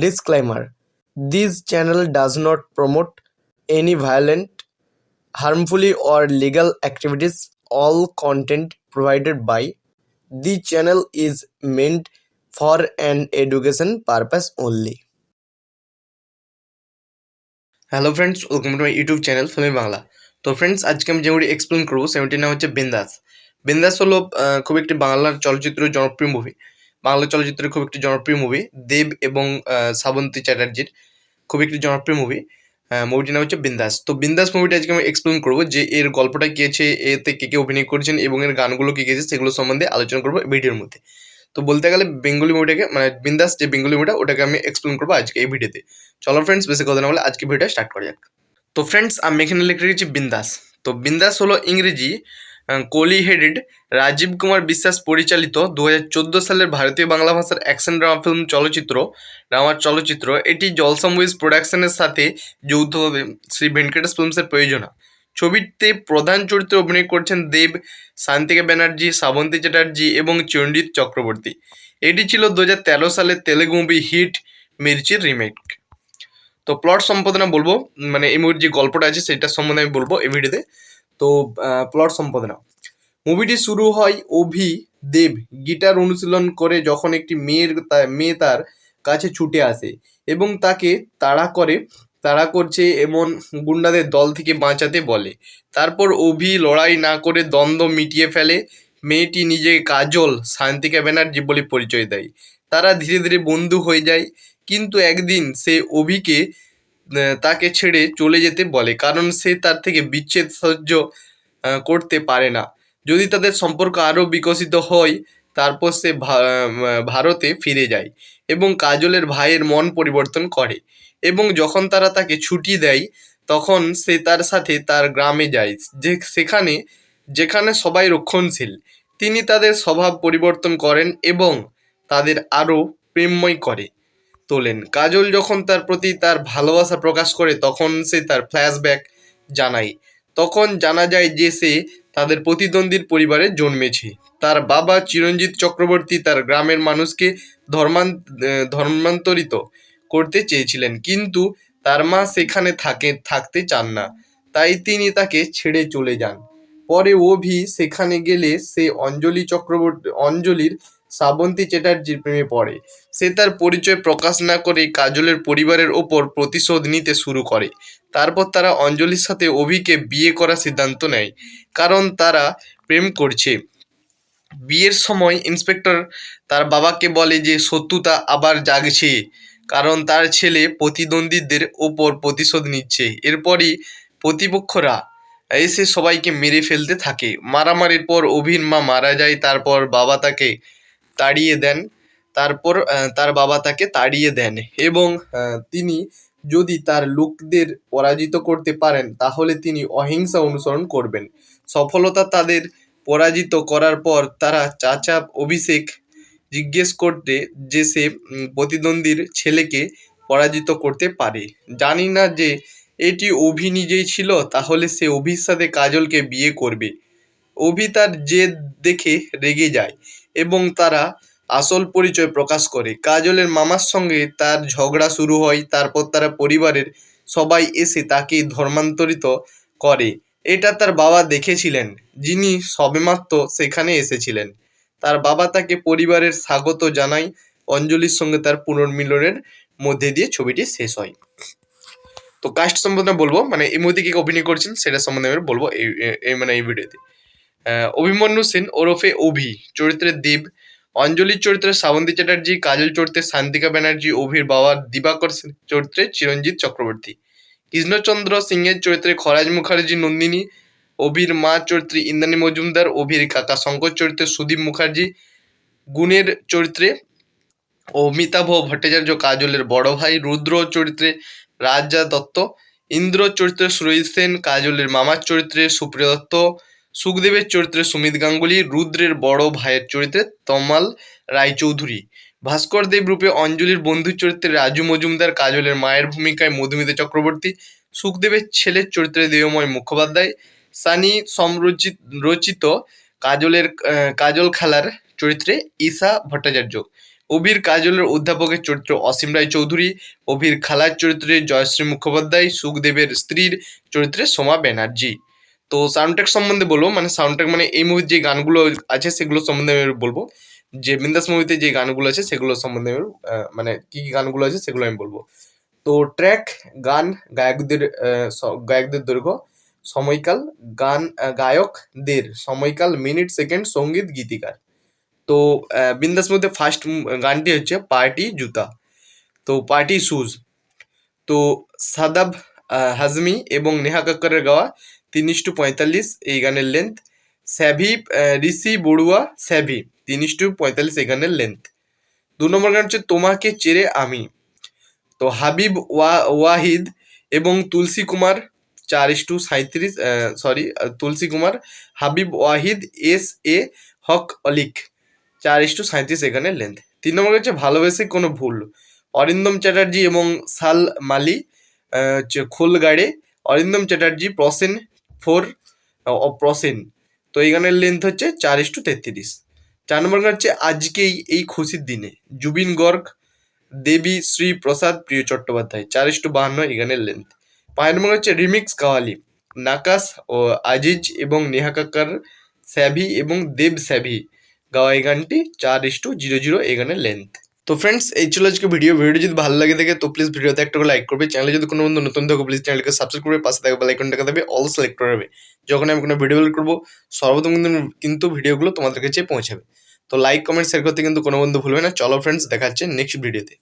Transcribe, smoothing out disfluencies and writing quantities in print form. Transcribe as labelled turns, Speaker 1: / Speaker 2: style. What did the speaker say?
Speaker 1: Disclaimer: This channel does not promote any violent, harmful, or illegal activities. All content provided by the channel is meant for an education purpose only. Hello friends, welcome to my YouTube channel Filmi Bangla. তো friends, আজকে আমি যে movie explain করবো সেটির নাম হচ্ছে বিন্দাস। বিন্দাস হলো খুব একটি বাংলার চলচ্চিত্রের জনপ্রিয় মুভি। বাংলা চলচ্চিত্রের খুব একটি জনপ্রিয় মুভি, দেব এবং শ্রাবন্তী চ্যাটার্জির খুব একটি জনপ্রিয় মুভি। মুভিটির নাম হচ্ছে বিন্দাস। তো বিন্দাস মুভিটা আজকে আমি এক্সপ্লেন করবো যে এর গল্পটা কী আছে, এতে কে কে অভিনয় করেছেন এবং এর গানগুলো কী গেছে সেগুলো সম্বন্ধে আলোচনা করবো ভিডিওর মধ্যে। তো বলতে গেলে বেঙ্গলি মুভিটাকে মানে বিন্দাস যে বেঙ্গলি মুভিটা ওটাকে আমি এক্সপ্লেন করবো আজকে এই ভিডিওতে। চলো ফ্রেন্ডস, বেশি কথা না বলে আজকে ভিডিওটা স্টার্ট করা যাক। তো ফ্রেন্ডস, আমি এখানে লিখে রেখেছি বিন্দাস। তো বিন্দাস হলো ইংরেজি কোলি হেডেড রাজীব কুমার বিশ্বাস পরিচালিত 2014 সালের ভারতীয় বাংলা ভাষার অ্যাকশন ড্রামা ফিল্ম ড্রামার চলচ্চিত্র। এটি জলসা মুভিজ প্রোডাকশনের সাথে যৌথভাবে শ্রী ভেঙ্কটেশ ফিল্মসের প্রযোজনা। ছবিতে প্রধান চরিত্রে অভিনয় করছেন দেব, সান্তিকা ব্যানার্জি, শ্রাবন্তী চ্যাটার্জি এবং চিরঞ্জিত চক্রবর্তী। এটি ছিল 2013 সালের তেলেগু মুভি হিট মির্চির রিমেক। তো প্লট সম্পাদনা বলবো, মানে এই মুভির যে গল্পটা আছে সেটার সম্বন্ধে আমি বলবো এই ভিডিওতে। তো প্লট সম্পাদনা, মুভিটি শুরু হয় দেব গিটার অনুশীলন করে যখন একটি মেয়ে তার কাছে ছুটে আসে এবং তাকে তাড়া করছে এমন গুন্ডাদের দল থেকে বাঁচাতে বলে। তারপর লড়াই না করে দ্বন্দ্ব মিটিয়ে ফেলে। মেয়েটি নিজেকে কাজল শান্তিকা ব্যানার্জি বলে পরিচয় দেয়। তারা ধীরে ধীরে বন্ধু হয়ে যায়, কিন্তু একদিন সে তাকে ছেড়ে চলে যেতে বলে কারণ সে তার থেকে বিচ্ছেদ সহ্য করতে পারে না। যদি তাদের সম্পর্ক আরও বিকশিত হয়, তারপর সে ভারতে ফিরে যায় এবং কাজলের ভাইয়ের মন পরিবর্তন করে এবং যখন তারা তাকে ছুটি দেয় তখন সে তার সাথে তার গ্রামে যায়, যেখানে সবাই রক্ষণশীল। তিনি তাদের স্বভাব পরিবর্তন করেন এবং তাদের আরও প্রেমময় করে তোলেন। কাজল যখন তার প্রতি তার ভালোবাসা প্রকাশ করে তখন সে তার ফ্ল্যাশব্যাক জানায়। তখন জানা যায় যে সে তাদের প্রতিদ্বন্দ্বীর পরিবারে জন্মেছে। তার বাবা চিরঞ্জিত চক্রবর্তী তার গ্রামের মানুষকে ধর্মান্তরিত করতে চেয়েছিলেন, কিন্তু তার মা সেখানে থাকতে চান না, তাই তিনি তাকে ছেড়ে চলে যান। পরে সেখানে গেলে সে অঞ্জলির শ্রাবন্তী চ্যাটার্জির প্রেমে পড়ে। সে তার পরিচয় প্রকাশ না করে কাজলের পরিবারের ওপর প্রতিশোধ নিতে শুরু করে। তারপর তারা অঞ্জলির সাথে অভিকে বিয়ে করার সিদ্ধান্ত নেয় কারণ তারা প্রেম করছে। বিয়ের সময় ইন্সপেক্টর তার বাবাকে বলে যে শত্রুতা আবার জাগছে কারণ তার ছেলে প্রতিদ্বন্দ্বীদের ওপর প্রতিশোধ নিচ্ছে। এরপরই প্রতিপক্ষরা এসে সবাইকে মেরে ফেলতে থাকে। মারামারির পর অভির মা মারা যায়। তারপর তার বাবা তাকে তাড়িয়ে দেন এবং তিনি যদি তার লোকদের পরাজিত করতে পারেন তাহলে তিনি অহিংসা অনুসরণ করবেন। সফলতা তাদের পরাজিত করার পর তারা চাচা অভিষেক জিজ্ঞেস করতে যে সে প্রতিদ্বন্দ্বীর ছেলেকে পরাজিত করতে পারে। জানি না যে এটি নিজেই ছিল, তাহলে সে অভির সাথে কাজলকে বিয়ে করবে। তার জেদ দেখে রেগে যায় এবং তারা আসল পরিচয় প্রকাশ করে। কাজলের মামার সঙ্গে তার ঝগড়া শুরু হয়। তারপর তারা পরিবারের সবাই এসে তাকে ধর্মান্তরিত করে। এটা তার বাবা দেখেছিলেন, যিনি সবেমাত্র সেখানে এসেছিলেন। তার বাবা তাকে পরিবারের স্বাগত জানায়। অঞ্জলির সঙ্গে তার পুনর্মিলনের মধ্যে দিয়ে ছবিটি শেষ হয়। তো কাস্ট সম্বন্ধে বলবো, মানে এই মধ্যে কি অভিনয় করছেন সেটা সম্বন্ধে আমি বলবো এই ভিডিওতে। অভিমন্যু সেন ওরফে চরিত্রে দেব, অঞ্জলির চরিত্রে শ্রাবন্তী চ্যাটার্জি, কাজল চরিত্রে শান্তিকা ব্যানার্জি, অভির বাবা দিবাকর চরিত্রে চিরঞ্জিত চক্রবর্তী, কৃষ্ণচন্দ্র সিংহের চরিত্রে খরাজ মুখার্জি নন্দিনী, অভির মা চরিত্রে ইন্দ্রাণী মজুমদার, অভির কাকা শঙ্কর চরিত্রে সুদীপ মুখার্জি, গুণের চরিত্রে অমিতাভ ভট্টাচার্য, কাজলের বড় ভাই, রুদ্র চরিত্রে রাজা দত্ত, ইন্দ্র চরিত্রে সুরজিৎ সেন, কাজলের মামার চরিত্রে সুপ্রিয় দত্ত, সুখদেবের চরিত্রে সুমিত গাঙ্গুলি, রুদ্রের বড় ভাইয়ের চরিত্রে তমাল রায়চৌধুরী, ভাস্কর দেব রূপে অঞ্জলির বন্ধুর চরিত্রে রাজু মজুমদার, কাজলের মায়ের ভূমিকায় মধুমিতা চক্রবর্তী, সুখদেবের ছেলের চরিত্রে দেবময় মুখোপাধ্যায়, সানি রচিত কাজল খালার চরিত্রে ঈশা ভট্টাচার্য, অভির কাজলের অধ্যাপকের চরিত্রে অসীম রায় চৌধুরী, অভির খালার চরিত্রে জয়শ্রী মুখোপাধ্যায়, সুখদেবের স্ত্রীর চরিত্রে সোমা ব্যানার্জি। তো সাউন্ডট্র্যাক সম্বন্ধে বলবো, মানে সাউন্ডট্র্যাক মানে এই মুভির যে গানগুলো আছে সেগুলো সম্বন্ধে আমি বলবো, যে বিন্দাস মুভিতে যে গানগুলো আছে সেগুলো সম্বন্ধে আমি মানে কী কী গানগুলো আছে সেগুলো আমি বলবো। তো ট্র্যাক, গান, গায়কদের দৈর্ঘ্য, সময়কাল, গায়কদের সময়কাল, মিনিট, সেকেন্ড, সঙ্গীত, গীতিকার। তো বিন্দাস মধ্যে ফার্স্ট গানটি হচ্ছে পার্টি জুতা, তো পার্টি শুজ। তো সাদাব হাজমি এবং নেহা কক্করের গাওয়া 3:45 এই গানের লেন্থ। স্যাভি, ঋষি বড়ুয়া স্যাভি 3:45 এই গানের লেন্থ। 2 নম্বর গান হচ্ছে তোমাকে চেরে আমি। তো হাবিব ওয়াহিদ এবং তুলসী কুমার 4:37, তুলসী কুমার, হাবিব ওয়াহিদ, এস হক অলিক 4:37 এখানে লেন্থ। 3 নম্বর হচ্ছে ভালোবেসে কোনো ভুল, অরিন্দম চ্যাটার্জি এবং সাল মালি হচ্ছে খোলগাড়ে, অরিন্দম চ্যাটার্জি, প্রসেন প্রসেন। তো এই গানের লেন্থ হচ্ছে 4:33। 4 নম্বর গান হচ্ছে আজকেই এই খুশির দিনে, জুবিন গর্গ, দেবী শ্রী প্রসাদ, প্রিয় চট্টোপাধ্যায় 4:52 এই গানের লেন্থ। 5 নম্বর হচ্ছে রিমিক্স কাওয়ালি, নাকাস ও আজিজ এবং নেহা কাক্কার, স্যাভি এবং দেব স্যাভি গাওয়া এই গানটি 4:00 এই গানের লেন্থ। তো ফ্রেন্ডস, এই ছিল আজকে ভিডিওটি যদি ভালো লাগে থাকে তো প্লিজ ভিডিওতে একটা করে লাইক করবে, চ্যানেলে যদি কোনো বন্ধু নতুন থাকো প্লিজ চ্যানেলকে সাবস্ক্রাইব করবে, পাশে থাকা বেল আইকনটাকে দেবে অল সিলেক্ট করে দেবে, যখন আমি কোনো ভিডিও আপলোড করবো সর্বপ্রথম কিন্তু ভিডিওগুলো তোমাদের কাছে পৌঁছাবে। তো লাইক কমেন্ট শেয়ার করতে কিন্তু কোনো বন্ধু ভুলবে না। চলো ফ্রেন্ডস, দেখা হচ্ছে নেক্সট ভিডিওতে।